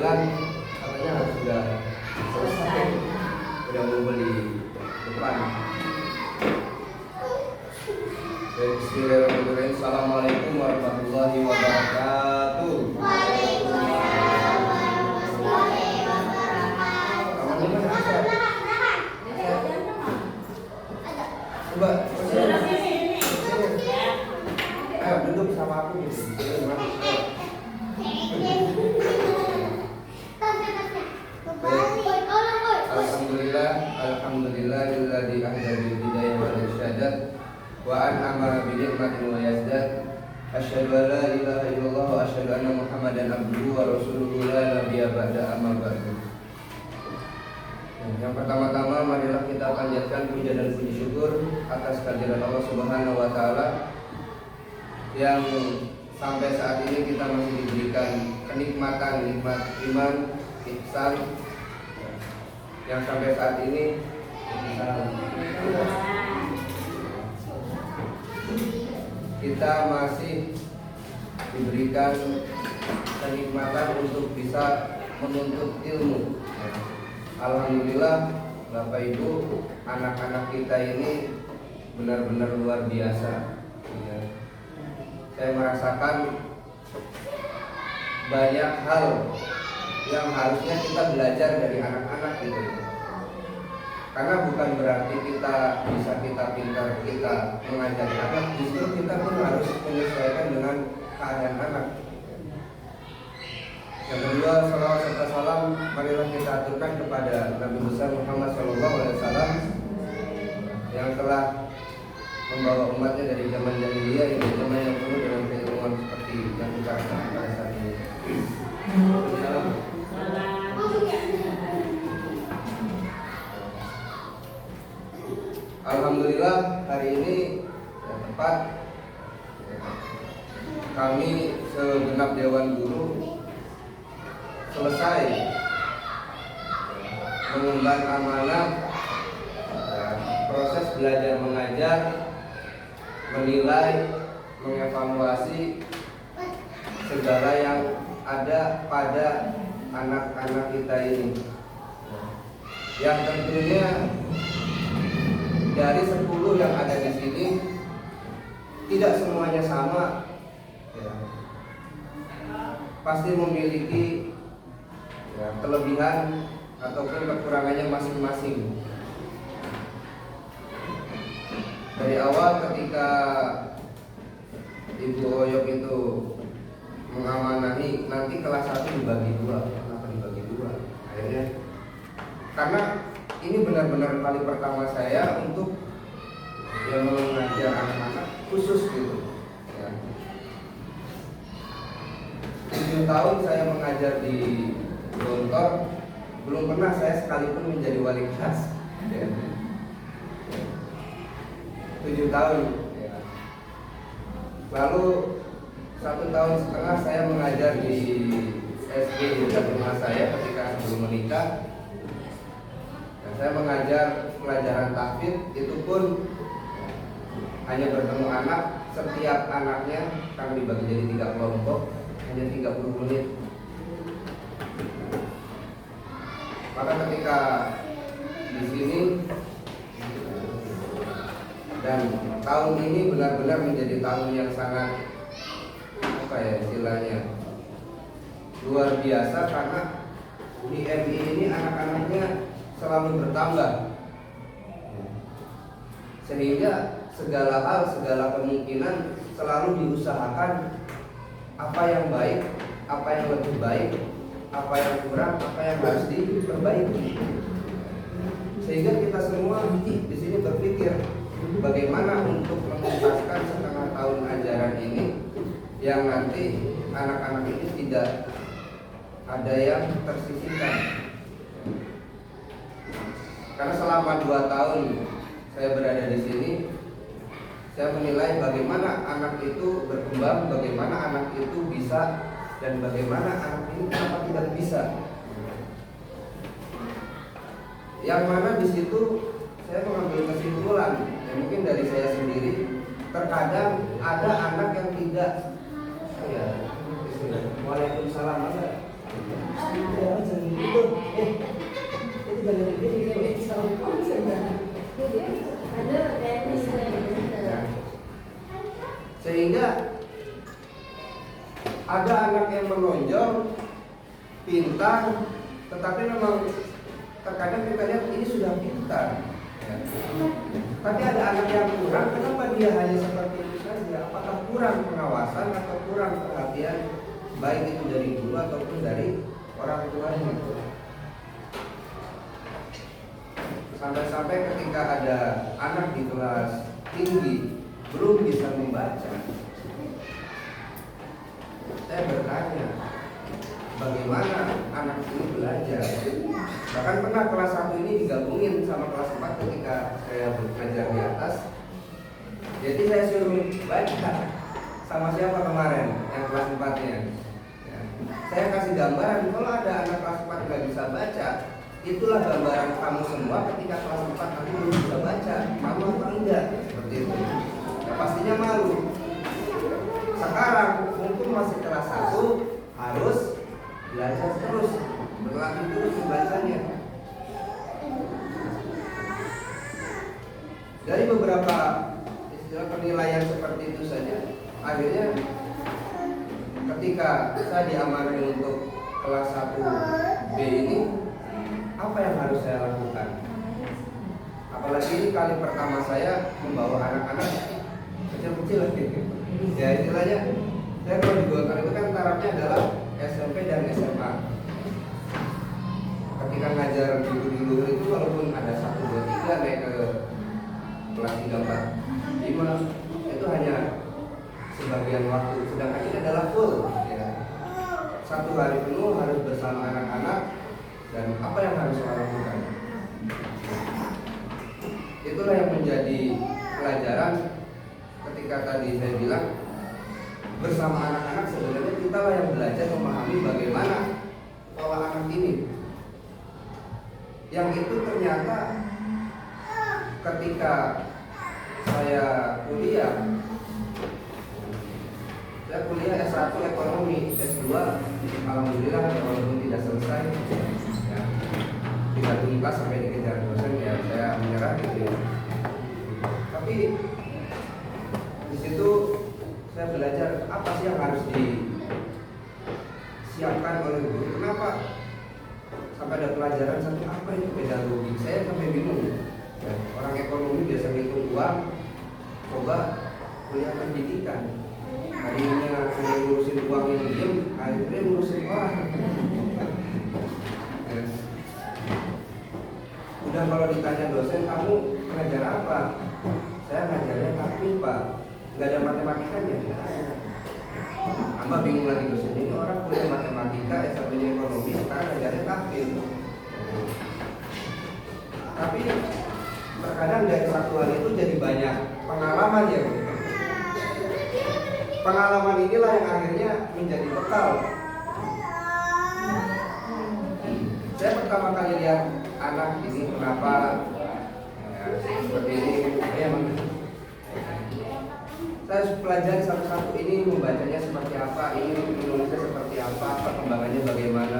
bilang katanya sudah selesai, udah ngumpul di depan. Bismillahirrahmanirrahim. Assalamualaikum warahmatullahi wabarakatuh. Coba ayo duduk sama aku gitu. Alhamdulillahilladzi ahya bil hidayah wal irsyadat wa an'ama bi ni'matin wa yazdad. Asyhadu an la ilaha illallah wa asyhadu anna Muhammadan abduhu wa rasuluhu la nabiyya ba'da amma ba'du. Yang pertama-tama marilah kita panjatkan puja dan puji syukur atas kehadiran Allah Subhanahu wa taala yang sampai saat ini kita masih diberikan kenikmatan nikmat iman, ihsan, yang sampai saat ini kita masih diberikan kenikmatan untuk bisa menuntut ilmu. Alhamdulillah Bapak Ibu, anak-anak kita ini benar-benar luar biasa. Saya merasakan banyak hal yang harusnya kita belajar dari anak-anak gitu. Karena bukan berarti kita pintar, kita mengajari anak, justru kita pun harus menyesuaikan dengan keadaan anak. Yang kedua, salawat serta salam marilah kita aturkan kepada Nabi besar Muhammad SAW yang telah membawa umatnya dari zaman jahiliyah hingga zaman yang penuh dengan keilmuan seperti yang kita rasakan pada saat ini. Alhamdulillah hari ini tepat kami segenap Dewan Guru selesai mengemban amanah proses belajar mengajar, menilai, mengevaluasi segala yang ada pada anak-anak kita ini. Yang tentunya dari 10 yang ada di sini tidak semuanya sama, ya. Pasti memiliki kelebihan ataupun kekurangannya masing-masing. Dari awal ketika Ibu Oyok itu mengamanahi nanti kelas 1 dibagi 2. Kenapa dibagi 2? Akhirnya karena ini benar-benar kali pertama saya untuk yang mengajar anak-anak khusus gitu ya. 7 tahun saya mengajar di Gontor, belum pernah saya sekalipun menjadi wali kelas ya. 7 tahun ya. Lalu 1 tahun setengah saya mengajar di SD di dekat rumah saya ketika sebelum menikah. Dan saya mengajar pelajaran tahfidz, itu pun hanya bertemu anak, setiap anaknya kami dibagi jadi 3 kelompok, hanya 30 menit. Maka ketika di sini dan tahun ini benar-benar menjadi tahun yang sangat istilahnya luar biasa, karena di MI ini anak-anaknya selalu bertambah, sehingga segala hal, segala kemungkinan selalu diusahakan apa yang baik, apa yang lebih baik, apa yang kurang, apa yang harus diperbaiki. Sehingga kita semua di sini berpikir bagaimana untuk menuntaskan setengah tahun ajaran ini yang nanti anak-anak ini tidak ada yang tersisihkan. Karena selama 2 tahun saya berada di sini, saya menilai bagaimana anak itu berkembang, bagaimana anak itu bisa, dan bagaimana anak ini kenapa tidak bisa. Yang mana di situ saya mengambil kesimpulan, ya mungkin dari saya sendiri, terkadang ada anak yang tidak. Ya, Waalaikumsalam. menonjol, pintar, tetapi memang terkadang kita lihat ini sudah pintar, ya. Tapi ada anak yang kurang, kenapa dia hanya seperti itu saja? Apakah kurang pengawasan atau kurang perhatian, baik itu dari guru ataupun dari orang tuanya? Sampai-sampai ketika ada anak di kelas tinggi belum bisa membaca, saya bertanya, bagaimana anak ini belajar? Bahkan pernah kelas 1 ini digabungin sama kelas 4 ketika saya belajar di atas. Jadi saya suruh baca sama siapa kemarin yang kelas 4-nya, ya. Saya kasih gambaran, kalau ada anak kelas 4 nggak bisa baca, itulah gambaran kamu semua ketika kelas 4 nanti belum bisa baca, malu apa enggak? Seperti itu. Ya, pastinya malu. Sekarang mumpung masih kelas 1, harus belajar terus, berlatih terus membacanya. Dari beberapa istilah penilaian seperti itu saja, akhirnya ketika saya diamanahi untuk kelas 1B ini, apa yang harus saya lakukan? Apalagi ini kali pertama saya membawa anak-anak kecil-kecil lagi. Ya istilahnya, saya kalau di Golkar itu kan tarafnya adalah SMP dan SMA. Ketika ngajar di luhur itu walaupun ada 1, 2, 3 naik ke kelas 3, 4, 5, itu hanya sebagian waktu. Sedangkan ini adalah full, ya. 1 hari penuh harus bersama anak-anak. Dan apa yang harus saya lakukan? Itulah yang menjadi pelajaran ketika tadi saya bilang bersama anak-anak sebenarnya kita lah yang belajar memahami bagaimana pola anak ini. Yang itu ternyata ketika saya kuliah S1 ekonomi, S2 alhamdulillah walaupun tidak selesai, ya, tidak tuntas sampai dikejar dosen, ya saya menyerah gitu ya. Tapi di situ saya belajar apa sih yang harus disiapkan oleh guru. Kenapa sampai ada pelajaran satu apa itu pedagogi? Saya sampai bingung. Ya, orang ekonomi biasa ngitung uang, coba kuliah pendidikan. Harinya hanya ngurusin uang yang diem, akhirnya ngurusin orang. Ya. Udah kalau ditanya dosen, kamu ngajar apa? Saya ngajarnya taktik, Pak. Nggak ada matematikanya. Amba bingung lagi dosen ini, orang kuliah matematika, S1-nya ekonomi, sekarang ngajarnya taktik. Tapi terkadang dari satuan itu jadi banyak pengalaman ya. Pengalaman inilah yang akhirnya menjadi bekal. Saya pertama kali lihat anak ini kenapa ya, seperti ini, saya harus pelajari satu-satu ini, membacanya seperti apa, ini menulisnya seperti apa, perkembangannya bagaimana.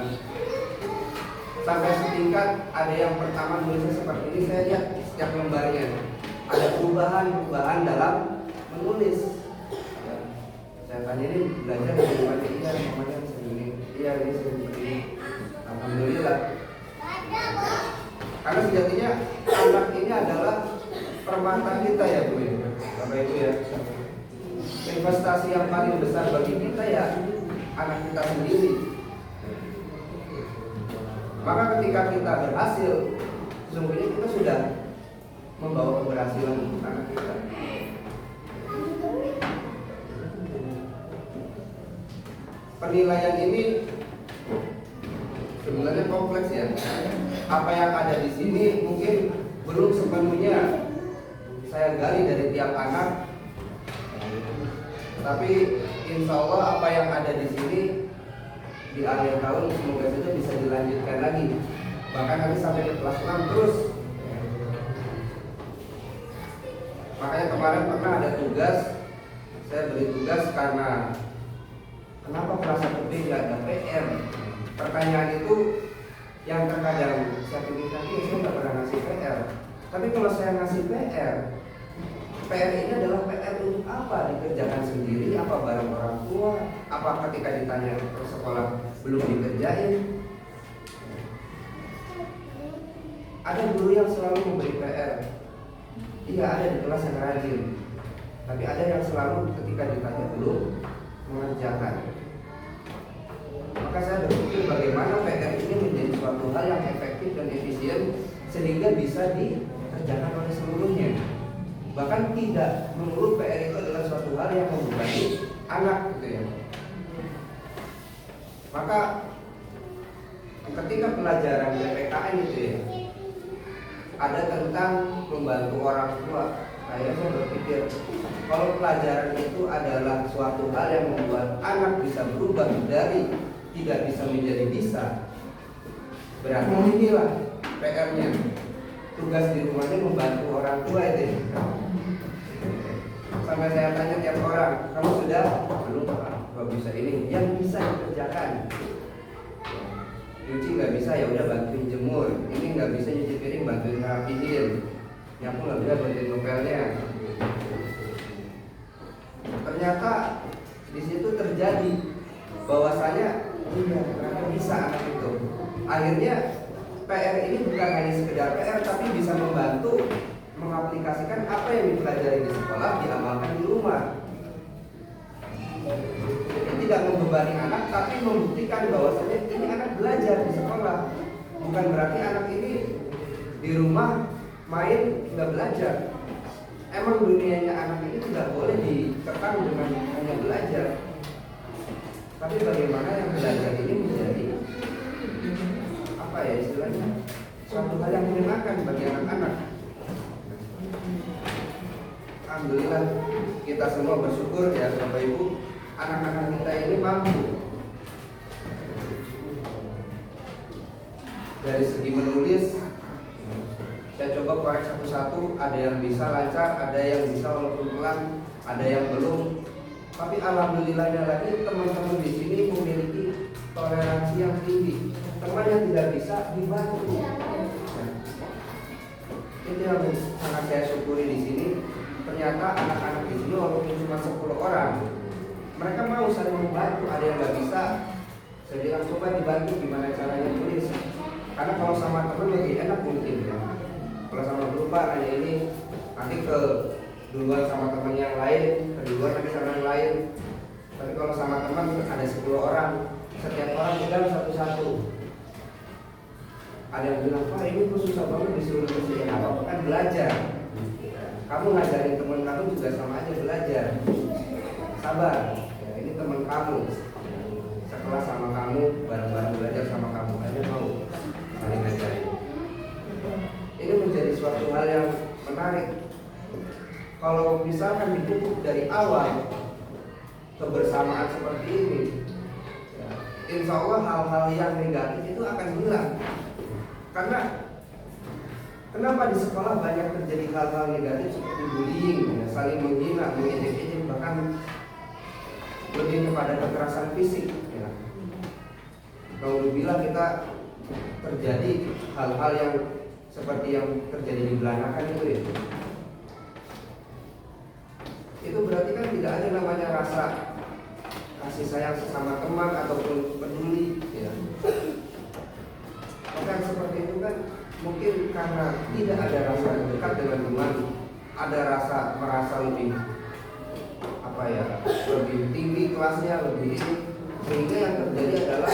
Sampai setingkat ada yang pertama nulisnya seperti ini, saya lihat setiap lembarnya ada perubahan dalam menulis. Saya tanya ini belajar dari mana? Iya, namanya segini. Iya, ini seperti ini. Alhamdulillah. Karena sejatinya anak ini adalah permata kita ya Bu ya, Bapak Ibu ya. Investasi yang paling besar bagi kita ya anak kita sendiri. Maka ketika kita berhasil, sesungguhnya kita sudah membawa keberhasilan untuk anak kita. Penilaian ini sebenarnya kompleks ya. Apa yang ada di sini mungkin belum sepenuhnya saya gali dari tiap anak. Tapi insya Allah apa yang ada di sini di akhir tahun semoga saja bisa dilanjutkan lagi. Bahkan nanti sampai ke kelas 6 terus. Makanya kemarin pernah ada tugas, saya beri tugas karena kenapa kelas 1B nggak ada PR? Pertanyaan itu yang terkadang sertifikatnya saya nggak pernah ngasih PR. Tapi kalau saya ngasih PR, PR ini adalah PR untuk apa? Dikerjakan sendiri, apa bareng orang tua, apa ketika ditanya ke sekolah belum dikerjain. Ada guru yang selalu memberi PR. Iya, ada di kelas yang rajin, tapi ada yang selalu ketika ditanya belum mengerjakan. Maka saya berpikir bagaimana PR ini menjadi suatu hal yang efektif dan efisien sehingga bisa dikerjakan oleh seluruhnya. Bahkan tidak menurut PR itu adalah suatu hal yang membebani anak gitu ya. Maka ketika pelajaran PPKN itu ya ada tentang membantu orang tua, saya berpikir kalau pelajaran itu adalah suatu hal yang membuat anak bisa berubah dari tidak bisa menjadi bisa, berarti inilah PR-nya. Tugas di rumahnya membantu orang tua itu. Sampai saya tanya tiap orang, kamu sudah belum? Gak bisa ini, yang bisa dikerjakan. Cuci nggak bisa, ya udah bantuin jemur. Ini nggak bisa nyuci piring, bantuin rapihin. Nyapu nggak bisa, bantuin ngepelnya. Ternyata di situ terjadi bahwasanya iya, ternyata bisa anak itu. Akhirnya PR ini bukan hanya sekedar PR, tapi bisa membantu mengaplikasikan apa yang dipelajari di sekolah diamalkan di rumah. Ini tidak membebani anak, tapi membuktikan bahwasanya ini anak belajar di sekolah. Bukan berarti anak ini di rumah main nggak belajar. Emang dunianya anak ini tidak boleh dikekang dengan hanya belajar. Tapi bagaimana yang belajar ini menjadi apa ya istilahnya, suatu hal yang menyenangkan bagi anak-anak. Alhamdulillah kita semua bersyukur ya Bapak Ibu, anak-anak kita ini mampu dari segi menulis. Saya coba korek satu-satu, ada yang bisa lancar, ada yang bisa walaupun pelan, ada yang belum. Tapi alhamdulillahnya lagi teman-teman di sini memiliki toleransi yang tinggi. Teman yang tidak bisa dibantu. Itu yang sangat saya syukuri di sini. Ternyata anak-anak di sini walaupun cuma 10 orang, mereka mau saling membantu. Ada yang nggak bisa, saya bilang coba dibantu gimana caranya tulis. Karena kalau sama teman lebih enak mungkin ya. Kalau sama guru Pak hanya ini, nanti ke duluan sama teman yang lain, keduluan nanti sama yang lain. Tapi kalau sama teman ada 10 orang, setiap orang pegang satu-satu. Ada yang bilang, Pak ini kok susah banget disuruh kerjain apa? Kan belajar. Kamu ngajarin teman kamu juga sama aja belajar. Sabar, ya, ini teman kamu. Sekelas sama kamu, bareng-bareng belajar sama kamu, hanya mau saling ngajarin. Ini menjadi suatu hal yang menarik. Kalau misalkan dipupuk dari awal kebersamaan seperti ini, ya, insya Allah hal-hal yang negatif itu akan hilang. Karena kenapa di sekolah banyak terjadi hal-hal negatif seperti bullying, ya, saling menghina, mengejek-ejek, bahkan lebih kepada kekerasan fisik. Ya. Kalau bila kita terjadi hal-hal yang seperti yang terjadi di Belanda itu ya, itu berarti kan tidak ada namanya rasa kasih sayang sesama teman ataupun peduli ya. Maka seperti itu kan mungkin karena tidak ada rasa dekat dengan teman, ada rasa merasa lebih apa ya, lebih tinggi kelasnya, lebih ini, sehingga yang terjadi adalah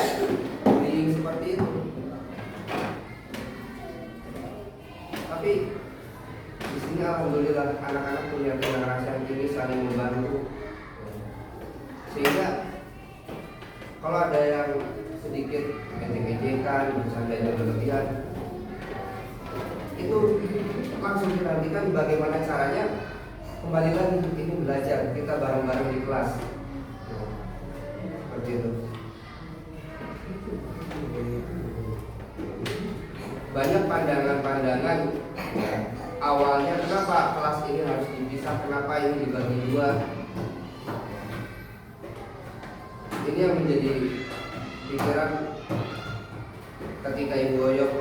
bullying seperti itu. Tapi di sini alhamdulillah anak-anak punya rasa yang tinggi, saling membantu, sehingga kalau ada yang sedikit ejek-ejekan, bercandanya berlebihan, itu langsung diperhatikan bagaimana caranya. Kembali lagi ini belajar, kita bareng-bareng di kelas, seperti itu. Banyak pandangan-pandangan ya, awalnya kenapa kelas ini harus dipisah, kenapa ini dibagi dua. Ini yang menjadi pikiran ketika Ibu Oyok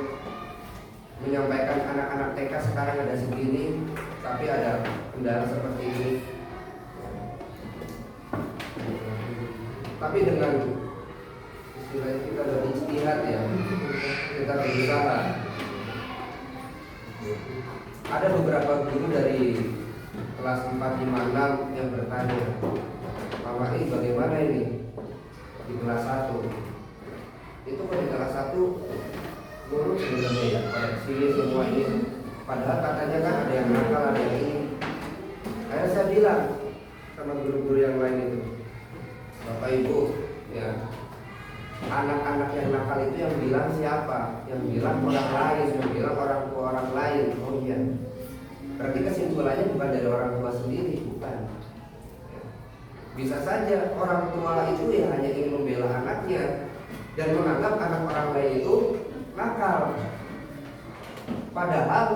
menyampaikan anak-anak TK sekarang ada segini. tapi ada kendala seperti ini. Tapi dengan istilahnya kita berijtihad ya, kita berusaha. Ada beberapa guru dari kelas 4, 5, 6 yang bertanya, Pak Mari bagaimana ini di kelas 1? Itu kan di kelas 1 guru sebenarnya ya, kayak sini semua ini. Padahal katanya kan ada yang nakal, ada yang ini. Akhirnya saya bilang sama guru-guru yang lain itu, Bapak Ibu ya, anak-anak yang nakal itu yang bilang siapa? Yang bilang orang lain, yang bilang orang tua orang lain. Oh iya, berarti kesimpulannya bukan dari orang tua sendiri, bukan. Bisa saja orang tua itu ya hanya ingin membela anaknya dan menganggap anak orang lain itu nakal, padahal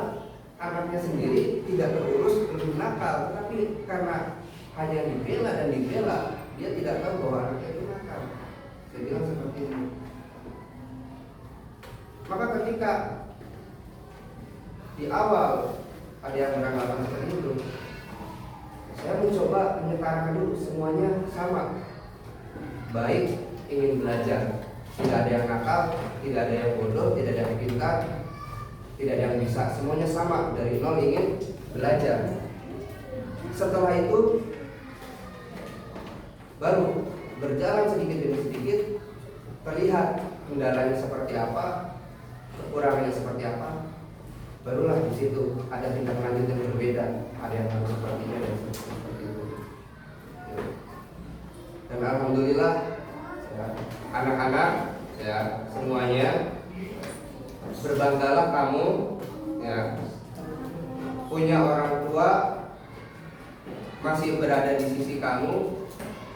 anaknya sendiri tidak terurus lebih nakal, tapi karena hanya dibela dan dibela, dia tidak tahu bahwa anaknya itu nakal. Saya bilang seperti ini. Maka ketika di awal ada yang beranggapan seperti itu, saya mencoba menyetarakan dulu semuanya sama, baik ingin belajar, tidak ada yang nakal, tidak ada yang bodoh, tidak ada yang pintar, tidak ada yang bisa, semuanya sama, dari nol ingin belajar. Setelah itu baru berjalan sedikit demi sedikit, terlihat kendalanya seperti apa, kekurangannya seperti apa, barulah di situ ada tindak lanjut yang berbeda, ada yang harus seperti ini dan seperti itu. Dan alhamdulillah ya, anak-anak ya semuanya, berbanggalah kamu ya, punya orang tua masih berada di sisi kamu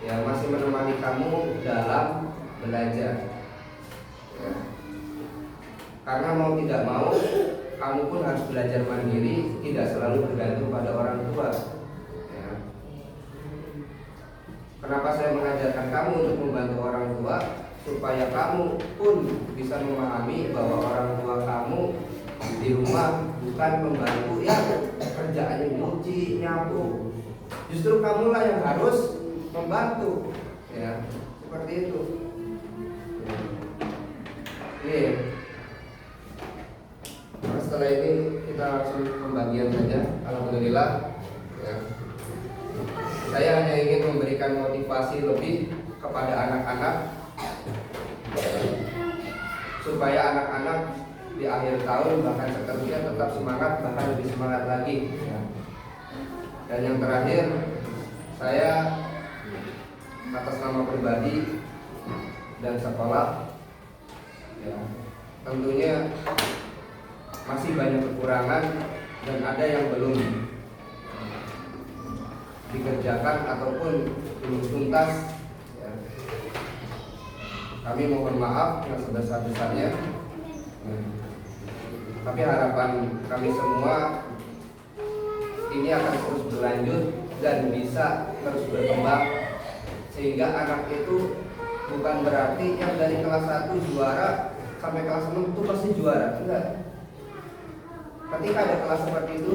ya, masih menemani kamu dalam belajar ya. Karena mau tidak mau kamu pun harus belajar mandiri, tidak selalu bergantung pada orang tua ya. Kenapa saya mengajarkan kamu untuk membantu orang tua? Supaya kamu pun bisa memahami bahwa orang tua kamu di rumah bukan membantu ya kerjaannya nyuci, nyapu. Justru kamulah yang harus membantu ya, seperti itu ya. Nah, setelah ini kita langsung pembagian saja. Alhamdulillah ya. Saya hanya ingin memberikan motivasi lebih kepada anak-anak supaya anak-anak di akhir tahun bahkan seterusnya tetap semangat, bahkan lebih semangat lagi ya. Dan yang terakhir, saya atas nama pribadi dan sekolah ya, tentunya masih banyak kekurangan dan ada yang belum dikerjakan ataupun belum tuntas ya. Kami mohon maaf yang sebesar-besarnya tapi harapan kami semua ini akan terus berlanjut dan bisa terus berkembang, sehingga anak itu bukan berarti yang dari kelas 1 juara sampai kelas 6 itu pasti juara, enggak. Ketika ada kelas seperti itu,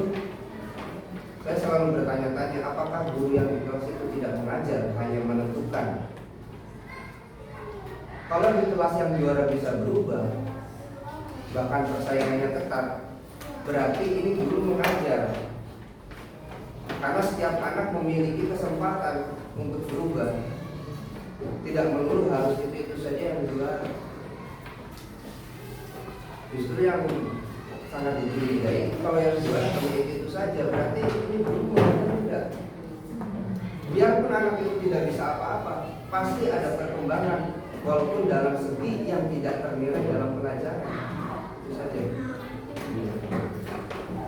saya selalu bertanya-tanya, apakah guru yang di kelas itu tidak mengajar, hanya menentukan? Kalau di kelas yang juara bisa berubah, bahkan persaingannya ketat, berarti ini guru mengajar. Karena setiap anak memiliki kesempatan untuk berubah, tidak melulu harus itu saja yang juara. Justru yang sangat dicurigai kalau yang juara hanya itu saja, berarti ini guru mengajar tidak. Biarpun anak itu tidak bisa apa-apa, pasti ada perkembangan, walaupun dalam segi yang tidak ternilai dalam pelajaran. Itu saja.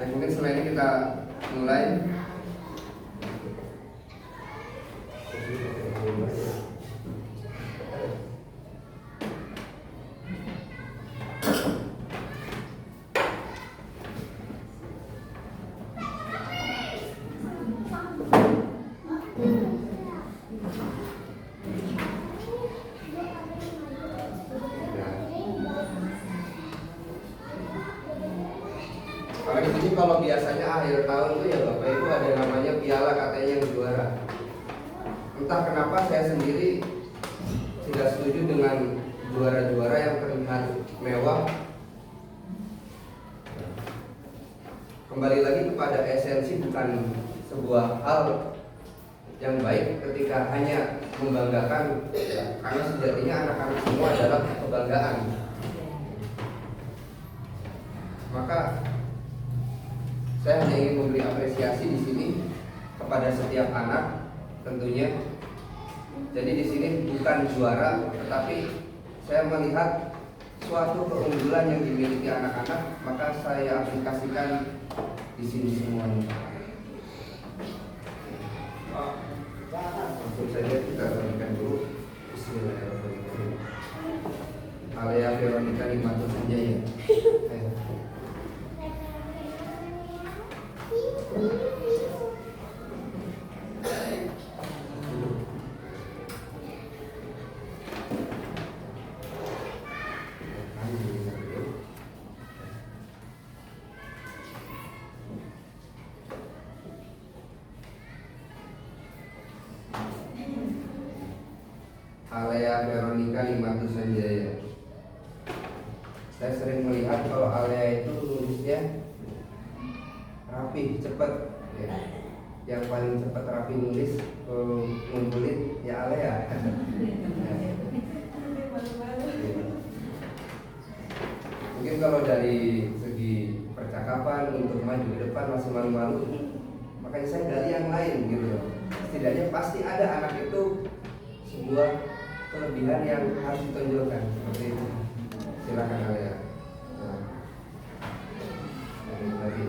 Dan mungkin setelah ini kita mulai. Oleh di sini kalau biasanya akhir tahun tuh ya Bapak Ibu ada namanya piala katanya yang juara. Entah kenapa saya sendiri tidak setuju dengan juara-juara yang terlihat mewah. Kembali lagi kepada esensi, bukan sebuah hal yang baik ketika hanya membanggakan, karena sejatinya anak-anak semua adalah kebanggaan. Maka saya hanya ingin memberi apresiasi di sini kepada setiap anak tentunya. Jadi di sini bukan juara, tetapi saya melihat suatu keunggulan yang dimiliki anak-anak, maka saya aplikasikan di sini semuanya. Langsung saja kita berikan dulu. Bismillahirrahmanirrahim. Alea Veronica Limatus Sanjaya. Alea Veronica Limatus Sanjaya. Saya sering melihat kalau Alea itu nulisnya rapi, cepat ya. Yang paling cepat rapi nulis ngumpulin ya Alea. Mungkin kalau dari segi percakapan untuk maju ke depan masih malu-malu, makanya saya gali yang lain gitu. Setidaknya pasti ada anak itu sebuah kelebihan yang harus ditonjolkan seperti itu. Silakan Alea. Lagi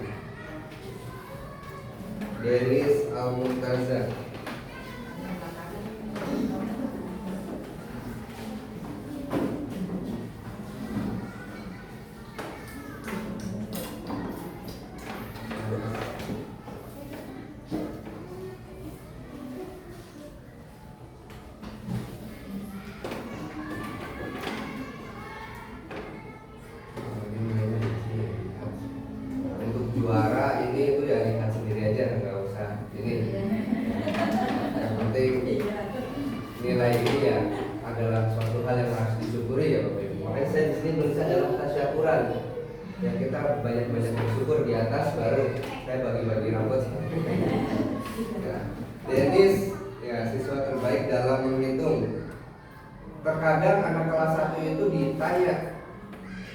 Denis Al-Mumtaza. Juara ini itu ya lihat sendiri aja, nggak usah ini. Yang penting nilai ini ya adalah suatu hal yang harus disyukuri ya Bapak Ibu. Makanya saya di sini tulisan dalam tasyakuran. Ya kita banyak-banyak bersyukur di atas, baru saya bagi-bagi rambut. Ya. Denis ya siswa terbaik dalam menghitung. Terkadang anak kelas 1 itu ditanya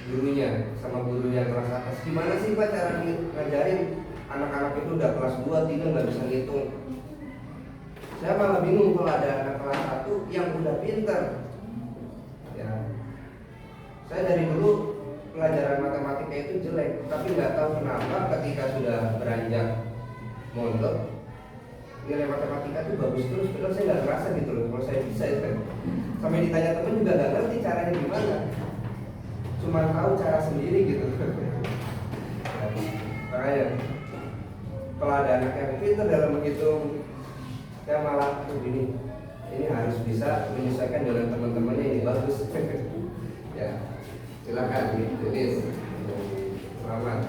gurunya sama guru yang kelas atas, gimana sih Pak cara ngajarin anak-anak itu udah kelas 2, 3 nggak bisa ngitung. Saya malah bingung kalau ada anak kelas 1 yang udah pinter ya. Saya dari dulu pelajaran matematika itu jelek, tapi nggak tahu kenapa ketika sudah beranjak mondok nilai matematika itu bagus terus. Padahal saya nggak ngerasa gitu loh kalau saya bisa itu kan. Sampai ditanya temen juga nggak ngerti caranya gimana, cuma tahu cara sendiri gitu. Makanya kalau ada anak yang pintar dalam menghitung, saya malah ini harus bisa menyesuaikan dengan teman-temannya, ini bagus. Ya, silakan Denis. Selamat.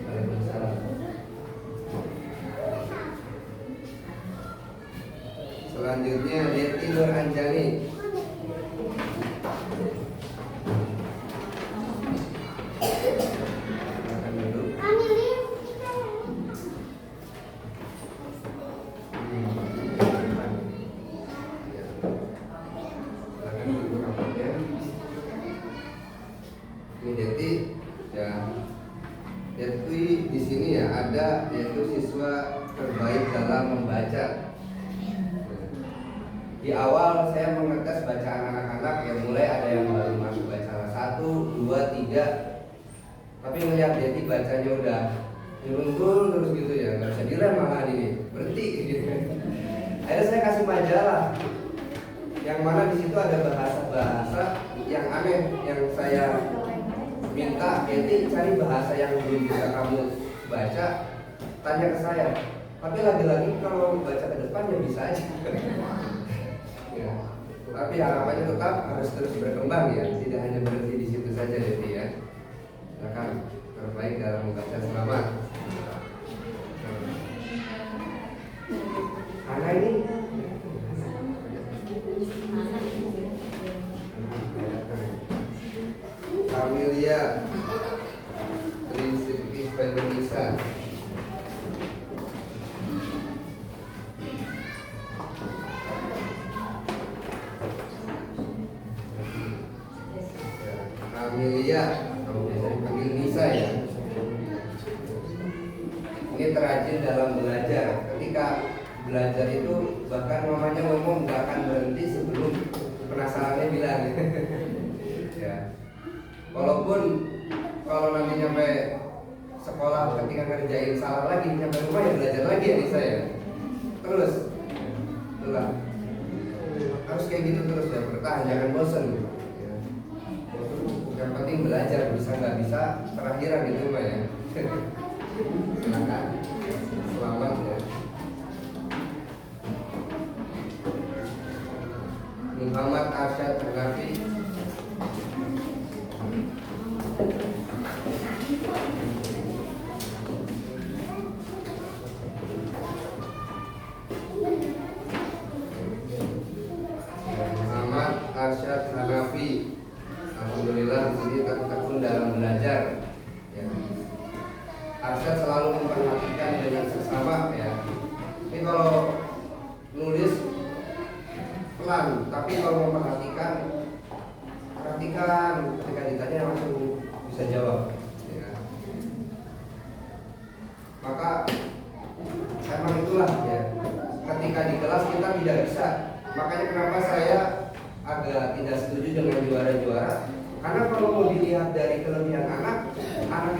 Waalaikumsalam. Selanjutnya Deti Nur Anjani. Di sini ya ada yaitu siswa terbaik dalam membaca. Di awal saya mengetes bacaan anak-anak yang mulai ada yang baru masuk baca 1, 2, 3. Tapi ngelihat Deti bacanya udah nyeruntul terus gitu ya, nggak bisa direm malahan ini, berhenti gitu. Akhirnya saya kasih majalah yang mana di situ ada bahasa-bahasa yang aneh yang saya minta Deti cari bahasa yang belum bisa kamu baca, tanya ke saya. Tapi lagi-lagi kalau baca ke depan ya bisa aja. Ya. Tapi harapannya tetap harus terus berkembang ya, tidak hanya berhenti di situ saja Deti ya. Silakan terbaik dalam membaca 1, Amelia, Prinsip Indonesia. Amelia, kalau bisa dipanggil Nisa ya. Ini terajin dalam belajar. Ketika belajar itu bahkan mamanya ngomong nggak akan berhenti sebelum penasarannya bilang. Ya. Walaupun kalau nanti nyampe sekolah ketika ngerjain salah lagi, nyampe rumah ya belajar lagi ya Nisa ya. Terus, itulah harus kayak gitu terus ya, bertahan, jangan bosan. Ya. Yang penting belajar, bisa nggak bisa terakhiran gitu mah ya. Silakan, selamat ya. Muhammad Arsyad Hanafi. Muhammad Arsyad Hanafi. Alhamdulillah di sini tekun dalam belajar. Ya. Arsyad selalu memperhatikan dengan sesama ya. Ini kalau nulis pelan, tapi kalau memperhatikan, perhatikan ketika ditanya langsung bisa jawab. Ya. Maka emang itulah ya. Ketika di kelas kita tidak bisa. Makanya kenapa saya agak tidak setuju dengan juara-juara. Karena kalau mau dilihat dari kelebihan anak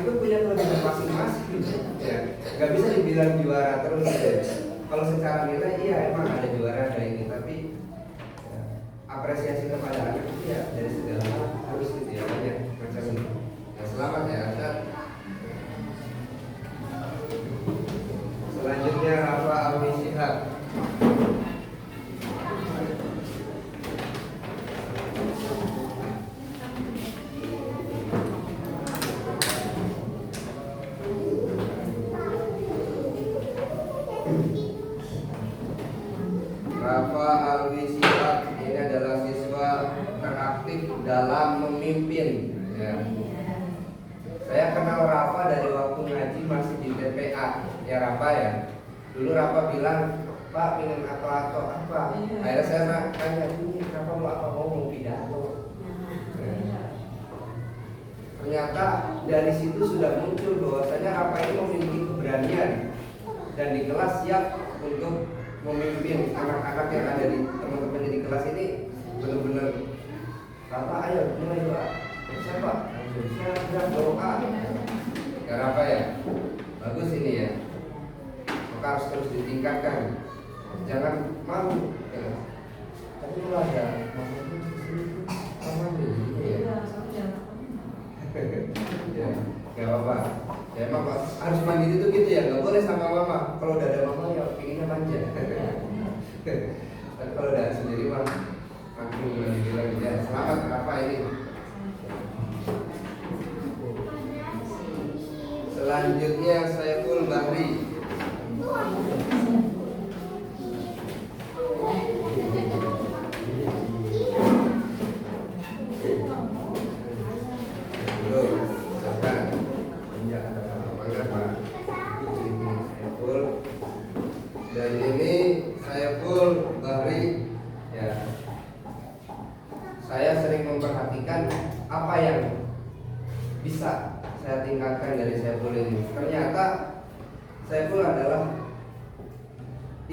itu punya kelebihan masing-masing. Ya, nggak bisa dibilang juara terus. Ya. Kalau secara nilai iya emang ada juara ada ini, tapi ya, apresiasi kepada anak itu ya dari segala hal harus gitu ya banyak macam ini. Ya, selamat ya Arsyad. Selanjutnya Rafa Alwi Syihab. Rafa Alwi Syihab ini adalah siswa teraktif dalam memimpin ya. Saya kenal Rafa dari waktu ngaji masih di TPA ya Rafa ya. Dulu Rafa bilang, Pak ingin apa atau apa. Akhirnya saya tanya, ini Rafa mau apa, mau pidato. Ya. Ternyata dari situ sudah muncul bahwasanya Rafa ini memiliki keberanian dan di kelas siap untuk memimpin anak-anak yang ada di teman-teman di kelas ini. Benar-benar Rafa ayo mulai doa. Siapa? Siap doa. Ya Rafa ya, bagus ini ya. Maka harus terus ditingkatkan. Jangan malu. Ya. Tapi kalau ada malu aman gitu ya. Ya, nggak apa-apa. Ya emang Pak, harus mandiri tuh gitu ya, nggak boleh sama mama. Kalau udah ada mama ya pinginnya manja. Tapi kalau udah sendiri mah langsung mandiri lagi. Ya selamat apa ini. Selanjutnya Saiful Bahri. Dan ini Saiful Bahri ya. Saya sering memperhatikan apa yang bisa saya tingkatkan dari Saiful ini. Ternyata Saiful adalah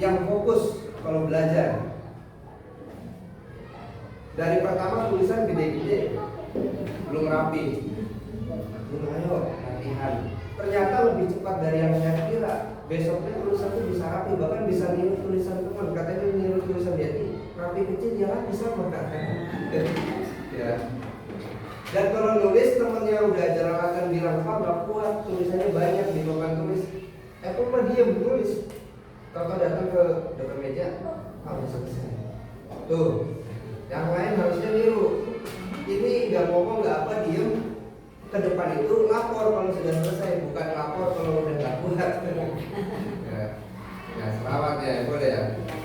yang fokus kalau belajar. Dari pertama tulisan gede-gede belum rapi. Ayo latihan. Ternyata lebih cepat dari yang saya kira. Besoknya tulisan itu bisa rapi, bahkan bisa niru tulisan teman. Katanya niru tulisan dia ini rapi kecil dia lah bisa makanya. Ya. Dan kalau nulis temennya udah jalan bilang Pak nggak kuat tulisannya banyak di papan tulis. Kok mah dia menulis. Kalau datang ke depan meja, udah selesai. Tuh, yang lain harusnya niru. Ini nggak ngomong nggak apa diem. Ke depan itu lapor kalau sudah selesai, bukan lapor kalau udah nggak kuat. Ya, selamat ya, boleh ya.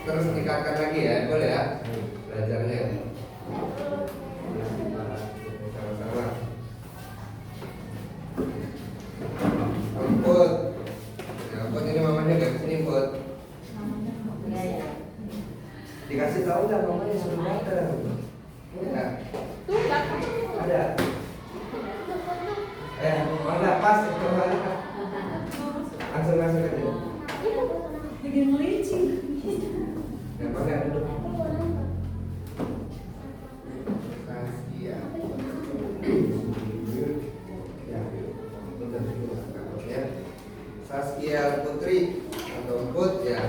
Terus tingkatkan lagi ya, boleh ya. Belajarnya. Sama-sama. Put. Ya, Put ini mamanya nggak kesini Put. Dikasih tahu nggak mamanya suruh datang? Ya. Ada. Mana pas itu mana? Langsung aja. Lagi ngelicin. Ya, pakai duduk. Saskia. Ya. Saskia Putri atau Put ya.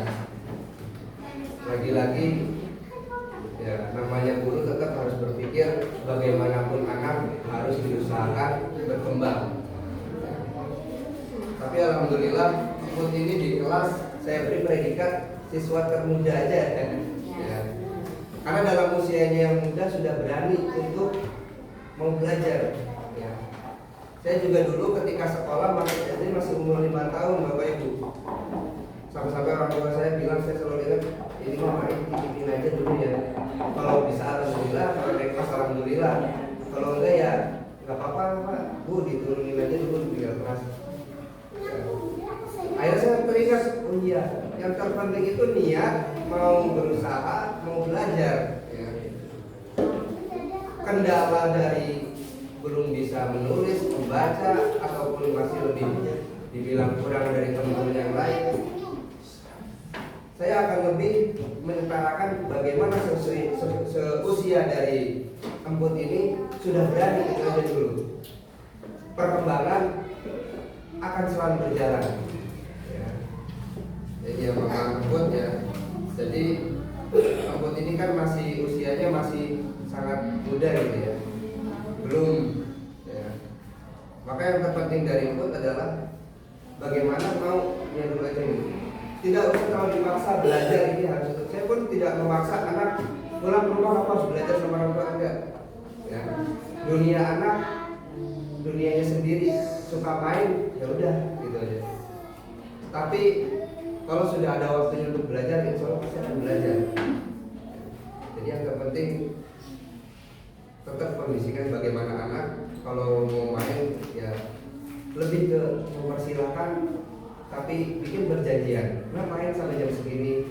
Lagi-lagi ya namanya guru tetap harus berpikir bagaimanapun anak harus diusahakan berkembang. Tapi alhamdulillah Put ini di kelas saya beri predikat siswa termuda aja ya. Karena dalam usianya yang muda sudah berani untuk mau belajar ya. Saya juga dulu ketika sekolah masih umur 5 tahun Bapak Ibu. Sampai-sampai orang tua saya bilang, saya selalu ingat, ini mah main titipin aja dulu ya. Kalau bisa alhamdulillah, kalau naik kelas alhamdulillah. Kalau enggak ya nggak apa-apa Pak, Bu diturunin aja dulu biar kelas. Akhirnya saya teringat, oh iya, yang terpenting itu niat, mau berusaha, mau belajar. Ya. Kendala dari belum bisa menulis, membaca, ataupun masih lebih dibilang kurang dari teman-teman yang lain, saya akan lebih menyetarakan bagaimana seusia dari Emput ini sudah berani itu aja dulu. Perkembangan akan selalu berjalan. Ya. Jadi yang Emput ya. Jadi Emput ini kan masih usianya masih sangat muda gitu ya. Belum. Ya. Maka yang terpenting dari Emput adalah bagaimana mau yang dulu aja ini. Tidak usah kalau dipaksa belajar ini harus itu. Saya pun tidak memaksa anak pulang ke rumah harus belajar sama orang tua enggak. Ya. Dunia anak, dunianya sendiri, suka main, ya udah gitu aja. Tapi kalau sudah ada waktunya untuk belajar, insya Allah pasti akan belajar. Jadi yang terpenting tetap kondisikan bagaimana anak kalau mau main ya lebih ke mempersilahkan. Tapi bikin perjanjian, nah main sampai jam segini,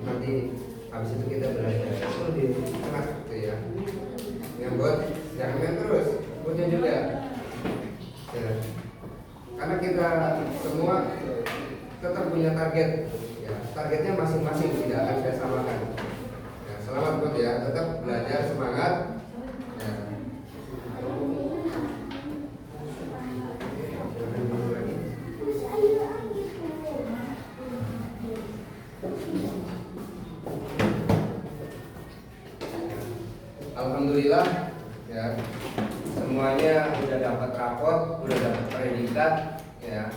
nanti habis itu kita belajar. Itu lebih enak gitu ya. Yang buat jangan main terus, buatnya juga. Ya. Karena kita semua tetap punya target. Ya, targetnya masing-masing tidak akan saya samakan. Ya, selamat buat ya, tetap belajar semangat. Ya. Alhamdulillah ya semuanya udah dapat rapot, udah dapat predikat ya.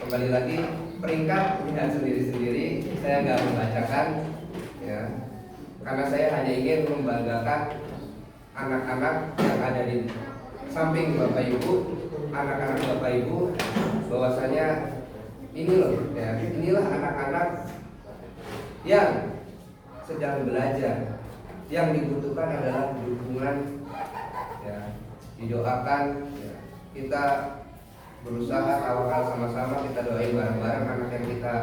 Kembali lagi peringkat lihat sendiri-sendiri, saya nggak membacakan ya, karena saya hanya ingin membanggakan anak-anak yang ada di samping Bapak Ibu, anak-anak Bapak Ibu, bahwasanya ini loh ya, inilah anak-anak yang sedang belajar. Yang dibutuhkan adalah dukungan ya, didoakan ya. Kita berusaha tawakal sama-sama, kita doain bareng-bareng anak yang kita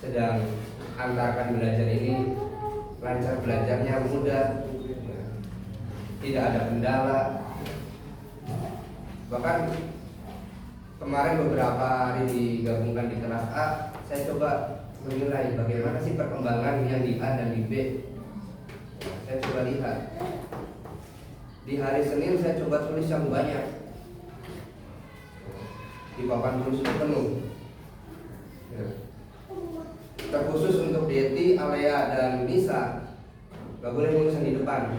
sedang antarkan belajar ini lancar belajarnya, mudah ya. Tidak ada kendala. Bahkan kemarin beberapa hari digabungkan di kelas A, saya coba menilai bagaimana sih perkembangan yang di A dan di B. Saya coba lihat di hari Senin saya coba tulis yang banyak di papan tulis penuh ya. Terkhusus untuk Deti, Alea dan Nisa gak boleh nulisan di depan.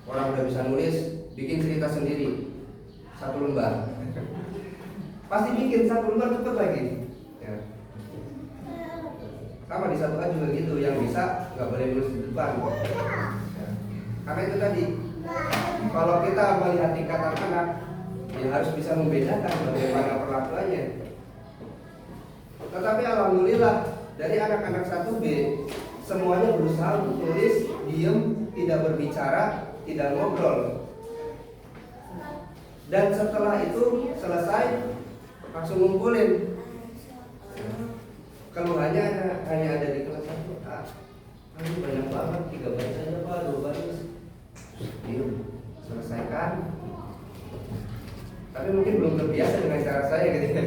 Orang udah bisa nulis, bikin cerita sendiri satu lembar. Pasti bikin satu lembar cepet lagi ya. Sama di 1A juga gitu, yang bisa gak boleh nulis di depan ya. Karena itu tadi, kalau kita melihat tingkatan anak, ya harus bisa membedakan bagaimana perlakuannya. Tetapi alhamdulillah dari anak-anak 1B semuanya berusaha untuk tulis, diem, tidak berbicara, tidak ngobrol. Dan setelah itu selesai, langsung ngumpulin. Keluhannya hanya ada di kelas 1A. Ini banyak banget, 3 baris saja Pak, 2 baris. Diam, selesaikan. Tapi mungkin belum terbiasa dengan cara saya gitu ya.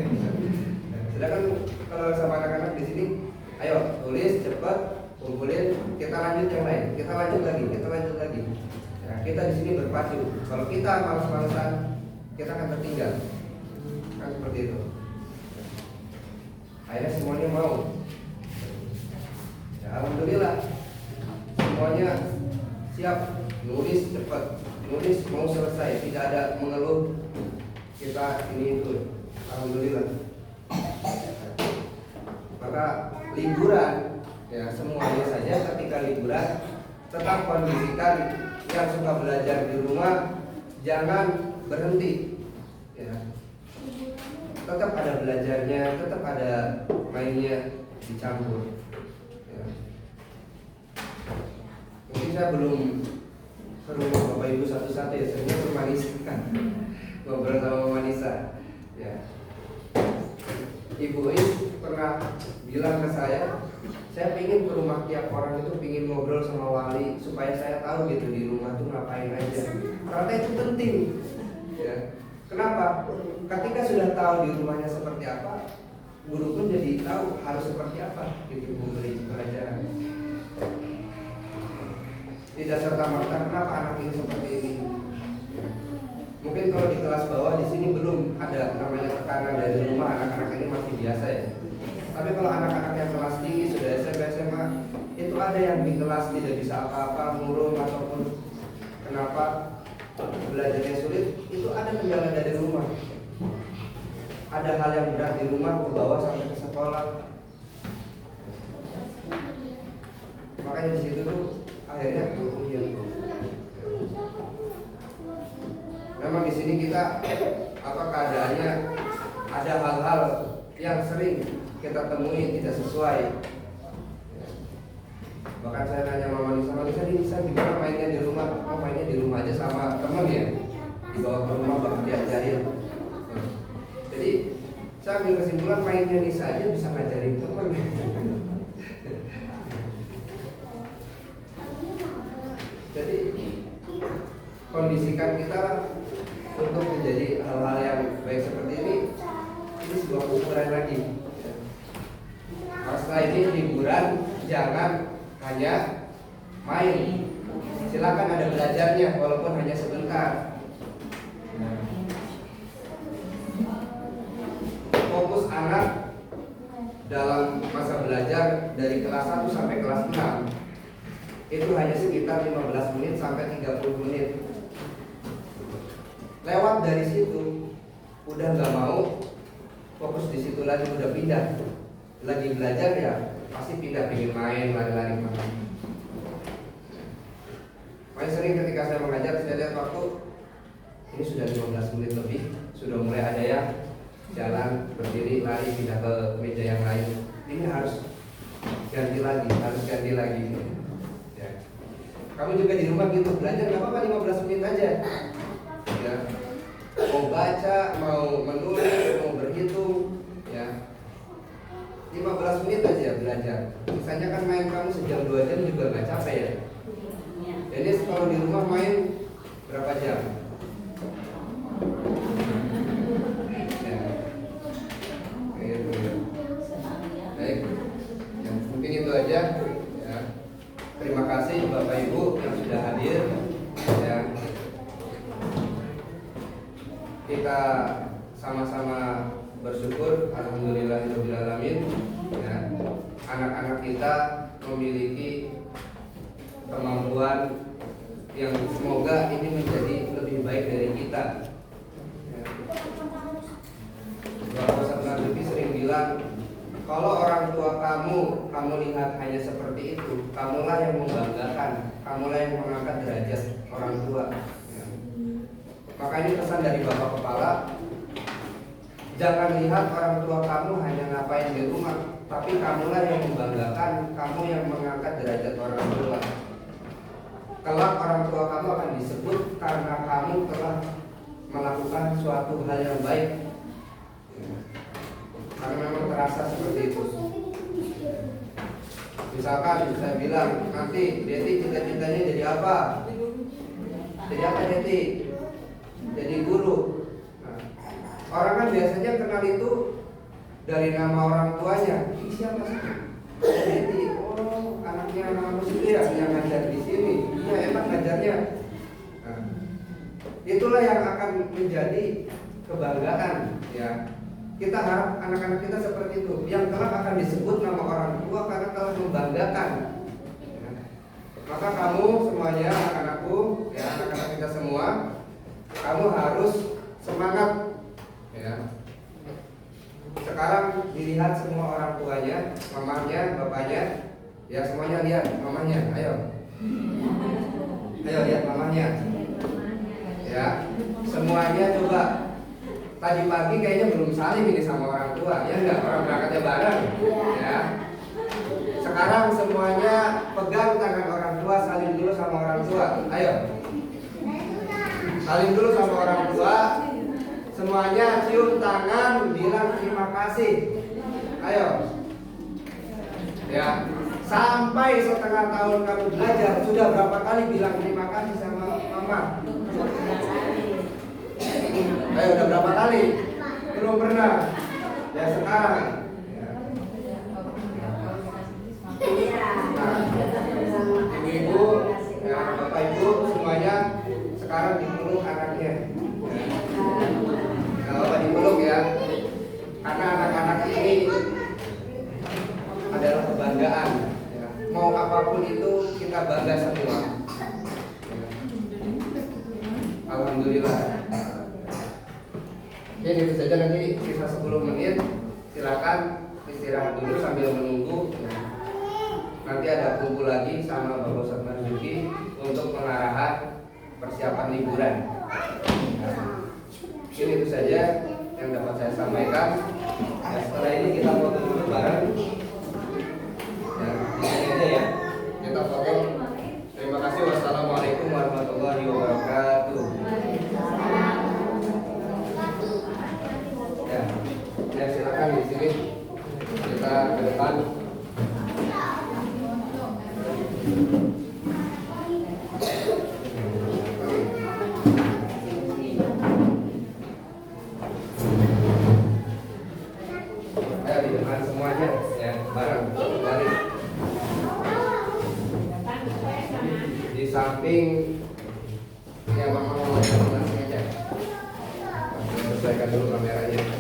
Sedangkan kalau sama anak-anak di sini, ayo tulis cepat, kumpulin, kita lanjut yang lain, kita lanjut lagi. Ya, kita di sini berpacu. Kalau kita malas-malasan, kita akan tertinggal. Kan seperti itu. Akhirnya semuanya mau. Ya, alhamdulillah semuanya siap, nulis cepat, nulis mau selesai, tidak ada mengeluh kita ini itu. Alhamdulillah. Maka liburan ya semuanya saja ketika liburan tetap kondisikan yang suka belajar di rumah jangan berhenti ya. Tetap ada belajarnya, tetap ada mainnya dicampur ya. Mungkin saya belum ke rumah Bapak Ibu satu-satu ya, saya ke Manisa ngobrol sama Manisa ya. Ibu Is pernah bilang ke saya ingin ke rumah tiap orang itu ingin ngobrol sama wali supaya saya tahu gitu di rumah tuh ngapain aja. Karena itu penting ya. Kenapa? Ketika sudah tahu di rumahnya seperti apa, guru pun jadi tahu harus seperti apa gitu memberi pelajaran. Tidak serta-merta kenapa anak ini seperti ini. Mungkin kalau di kelas bawah di sini belum ada namanya tekanan dari rumah, anak-anak ini masih biasa ya. Tapi kalau anak-anak yang kelas tinggi sudah SMP SMA itu ada yang di kelas tidak bisa apa-apa, murung ataupun kenapa belajarnya sulit, itu ada kendala dari rumah. Ada hal yang berat di rumah ke bawah sampai ke sekolah. Makanya di situ tuh akhirnya memang di sini kita keadaannya ada hal-hal yang sering kita temui tidak sesuai. Bahkan saya nanya Mama Nisa ini bisa gimana mainnya di rumah? Oh mainnya di rumah aja sama teman ya, dibawa ke rumah baru diajarin. Jadi saya ambil kesimpulan mainnya Nisa aja bisa ngajarin teman. Jadi kondisikan kita untuk menjadi hal-hal yang baik seperti ini sebuah ukuran lagi. Setelah ini liburan jangan hanya main, silakan ada belajarnya walaupun hanya sebentar. Fokus anak dalam masa belajar dari kelas 1 sampai kelas 6 itu hanya sekitar 15 menit sampai 30 menit. Lewat dari situ udah nggak mau fokus di situ lagi, udah pindah. Lagi belajar ya pasti pindah, pengen main, lari-lari mana. Paling sering ketika saya mengajar, saya lihat waktu ini sudah 15 menit lebih, sudah mulai ada yang jalan, berdiri, lari, pindah ke meja yang lain. Ini harus ganti lagi. Ya. Kamu juga di rumah gitu, belajar nggak apa-apa 15 menit aja. Ya. Mau baca, mau menulis, mau berhitung, ya 15 menit aja belajar. Misalnya kan main kamu sejam 2 jam juga nggak capek ya. Jadi kalau di rumah main berapa jam? Ya. Baik, ya, mungkin itu aja. Ya. Terima kasih Bapak Ibu yang sudah hadir. Ya. Kita sama-sama bersyukur, alhamdulillahirobbilalamin. Ya, anak-anak kita memiliki kemampuan yang semoga ini menjadi lebih baik dari kita. Ya. Bapak Ustaz Nabi sering bilang, kalau orang tua kamu lihat hanya seperti itu, kamulah yang membanggakan, kamulah yang mengangkat derajat orang tua. Ya. Maka ini pesan dari Bapak Kepala. Jangan lihat orang tua kamu hanya ngapain di rumah, tapi kamulah yang membanggakan, kamu yang mengangkat derajat orang tua. Kelak orang tua kamu akan disebut karena kamu telah melakukan suatu hal yang baik. merasa seperti itu. Misalkan saya bilang, nanti Deti cita-citanya jadi apa? Jadi apa Deti? Jadi guru. Nah, orang kan biasanya kenal itu dari nama orang tuanya. Ini siapa sih? Deti. Oh, anaknya Mas itu ya yang ngajar di sini. Iya, enak ngajarnya. Nah, itulah yang akan menjadi kebanggaan, ya. Kita harap anak-anak kita seperti itu, yang kelak akan disebut nama orang tua karena telah membanggakan. Ya. Maka kamu semuanya, anak-anakku, ya, anak-anak kita semua, kamu harus semangat, ya. Sekarang dilihat semua orang tuanya, mamanya, bapaknya, ya semuanya lihat mamanya, ayo. Ayo lihat mamanya. Ya, semuanya coba. Tadi pagi kayaknya belum salim ini sama orang tua, ya enggak? Orang berangkatnya bareng, ya. Sekarang semuanya pegang tangan orang tua, salim dulu sama orang tua. Ayo. Salim dulu sama orang tua. Semuanya cium tangan, bilang terima kasih. Ayo. Ya. Sampai setengah tahun kamu belajar, sudah berapa kali bilang terima kasih sama mama? Ayo, udah berapa kali? Belum pernah. Ya sekarang. Nah, ibu-ibu, ya, bapak ibu semuanya sekarang dipeluk anaknya. Kalau bapak dipeluk ya, karena anak-anak ini adalah kebanggaan. Ya. Mau apapun itu kita bangga semua. Alhamdulillah. Oke, itu saja, nanti sisa 10 menit. Silakan istirahat dulu sambil menunggu. Nanti ada kumpul lagi sama Bapak Ustadz Marzuki untuk pengarahan persiapan liburan. Mungkin itu saja yang dapat saya sampaikan. Ya, setelah ini kita foto dulu bareng. Ya, ini aja ya. Kita foto. Terima kasih. Wassalamualaikum warahmatullahi wabarakatuh. Ya, silakan di sini kita ke depan. Ayo di depan semuanya, ya, bareng balik. Di samping yang mama mau langsung aja. Sesuaikan dulu kameranya.